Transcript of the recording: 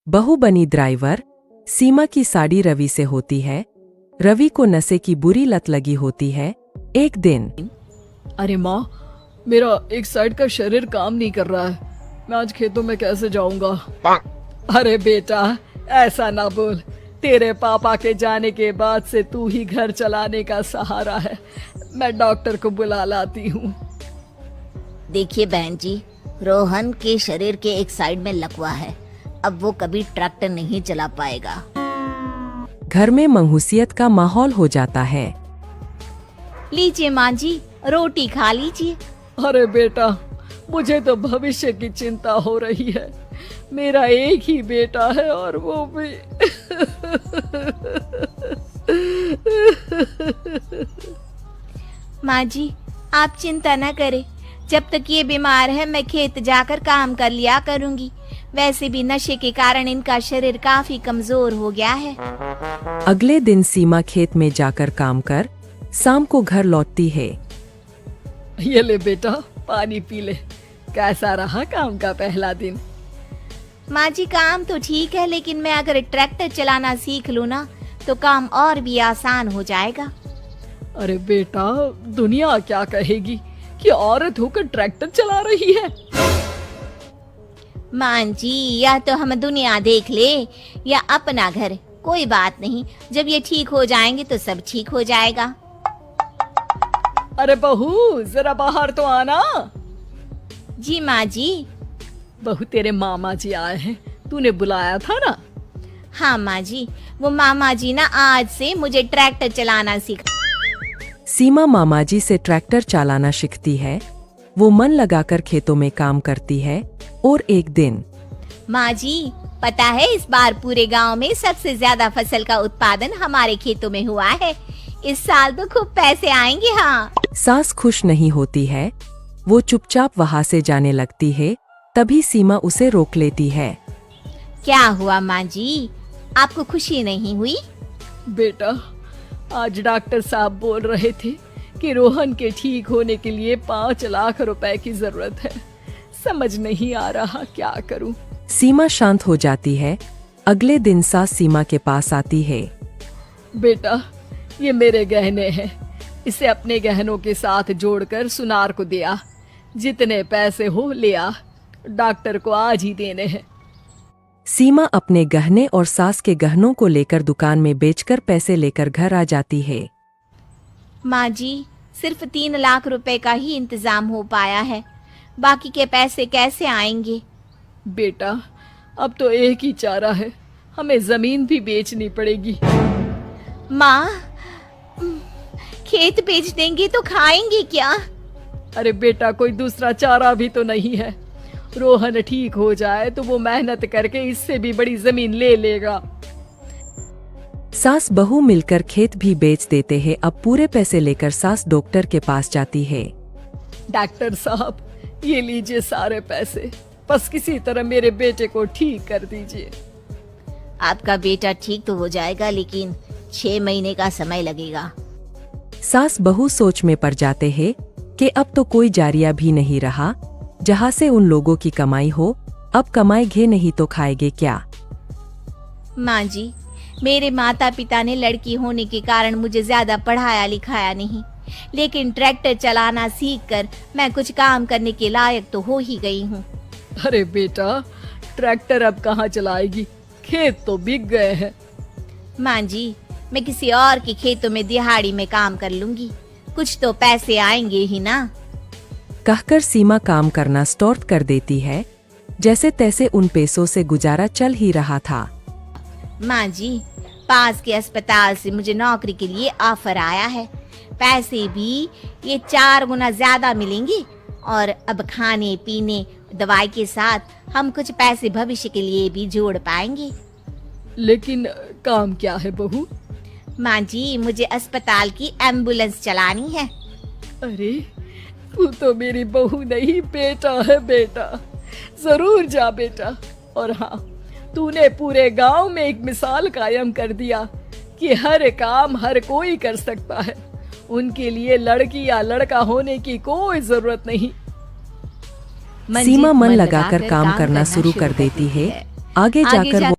बहू बनी ड्राइवर। सीमा की साड़ी रवि से होती है। रवि को नशे की बुरी लत लगी होती है। एक दिन अरे माँ, मेरा एक साइड का शरीर काम नहीं कर रहा है। मैं आज खेतों में कैसे जाऊंगा? अरे बेटा, ऐसा ना बोल। तेरे पापा के जाने के बाद से तू ही घर चलाने का सहारा है। मैं डॉक्टर को बुला लाती हूँ। देखिए बहन जी, रोहन के शरीर के एक साइड में लकवा है। अब वो कभी ट्रैक्टर नहीं चला पाएगा। घर में मंहूसियत का माहौल हो जाता है। लीजिए माँ जी, रोटी खा लीजिए। अरे बेटा, मुझे तो भविष्य की चिंता हो रही है। मेरा एक ही बेटा है और वो भी माँ जी, आप चिंता न करें। जब तक ये बीमार है मैं खेत जाकर काम कर लिया करूँगी। वैसे भी नशे के कारण इनका शरीर काफी कमजोर हो गया है। अगले दिन सीमा खेत में जाकर काम कर शाम को घर लौटती है। ये ले बेटा, पानी पी ले। कैसा रहा काम का पहला दिन? माँ जी, काम तो ठीक है, लेकिन मैं अगर ट्रैक्टर चलाना सीख लूँ ना तो काम और भी आसान हो जाएगा। अरे बेटा, दुनिया क्या कहेगी कि औरत होकर ट्रैक्टर चला रही है। माँ जी, या तो हम दुनिया देख ले या अपना घर, कोई बात नहीं। जब ये ठीक हो जाएंगे तो सब ठीक हो जाएगा। अरे बहू, जरा बाहर तो आना। जी माँ जी। बहू, तेरे मामा जी आए हैं। तूने बुलाया था ना? हाँ माँ जी, वो मामा जी ना आज से मुझे ट्रैक्टर चलाना सिखा। सीमा मामाजी से ट्रैक्टर चलाना सीखती है। वो मन लगाकर खेतों में काम करती है। और एक दिन माँ जी, पता है इस बार पूरे गांव में सबसे ज्यादा फसल का उत्पादन हमारे खेतों में हुआ है। इस साल तो खूब पैसे आएंगे। हाँ। सास खुश नहीं होती है। वो चुपचाप वहाँ से जाने लगती है। तभी सीमा उसे रोक लेती है। क्या हुआ माँ जी, आपको खुशी नहीं हुई? बेटा, आज डॉक्टर साहब बोल रहे थे कि रोहन के ठीक होने के लिए 5 लाख रुपए की जरूरत है। समझ नहीं आ रहा क्या करूं। सीमा शांत हो जाती है। अगले दिन सास सीमा के पास आती है। बेटा, ये मेरे गहने हैं। इसे अपने गहनों के साथ जोड़कर सुनार को दिया। जितने पैसे हो ले आ। डॉक्टर को आज ही देने हैं। सीमा अपने गहने और सास के गहनों को लेकर दुकान में बेचकर पैसे लेकर घर आ जाती है। माँ जी, सिर्फ 3 लाख रुपए का ही इंतजाम हो पाया है। बाकी के पैसे कैसे आएंगे? बेटा, अब तो एक ही चारा है। हमें जमीन भी बेचनी पड़ेगी। माँ, खेत बेच देंगे तो खाएंगे क्या? अरे बेटा, कोई दूसरा चारा भी तो नहीं है। रोहन ठीक हो जाए तो वो मेहनत करके इससे भी बड़ी जमीन ले लेगा। सास बहू मिलकर खेत भी बेच देते हैं। अब पूरे पैसे लेकर सास डॉक्टर के पास जाती है। डॉक्टर साहब, ये लीजिए सारे पैसे। बस किसी तरह मेरे बेटे को ठीक कर दीजिए। आपका बेटा ठीक तो हो जाएगा, लेकिन 6 महीने का समय लगेगा। सास बहू सोच में पड़ जाते हैं कि अब तो कोई जारिया भी नहीं रहा जहाँ से उन लोगों की कमाई हो। अब कमाएंगे नहीं तो खाएंगे क्या? माँ जी, मेरे माता पिता ने लड़की होने के कारण मुझे ज्यादा पढ़ाया लिखाया नहीं, लेकिन ट्रैक्टर चलाना सीखकर मैं कुछ काम करने के लायक तो हो ही गई हूँ। अरे बेटा, ट्रैक्टर अब कहाँ चलाएगी? खेत तो बिक गए हैं। माँ जी, मैं किसी और के खेतों में दिहाड़ी में काम कर लूंगी। कुछ तो पैसे आएंगे ही ना। कहकर सीमा काम करना स्टार्ट कर देती है। जैसे तैसे उन पैसों से गुजारा चल ही रहा था। माँ जी, पास के अस्पताल से मुझे नौकरी के लिए ऑफर आया है। पैसे भी ये 4 गुना ज्यादा मिलेंगे और अब खाने पीने दवाई के साथ हम कुछ पैसे भविष्य के लिए भी जोड़ पाएंगे। लेकिन काम क्या है बहू? माँ जी, मुझे अस्पताल की एम्बुलेंस चलानी है। अरे, तू तो मेरी बहू नहीं, बेटा है। बेटा, जरूर जा बेटा। और हाँ, तूने पूरे गांव में एक मिसाल कायम कर दिया कि हर काम हर कोई कर सकता है। उनके लिए लड़की या लड़का होने की कोई जरूरत नहीं। सीमा मन लगाकर काम करना शुरू कर देती है। आगे जाकर वो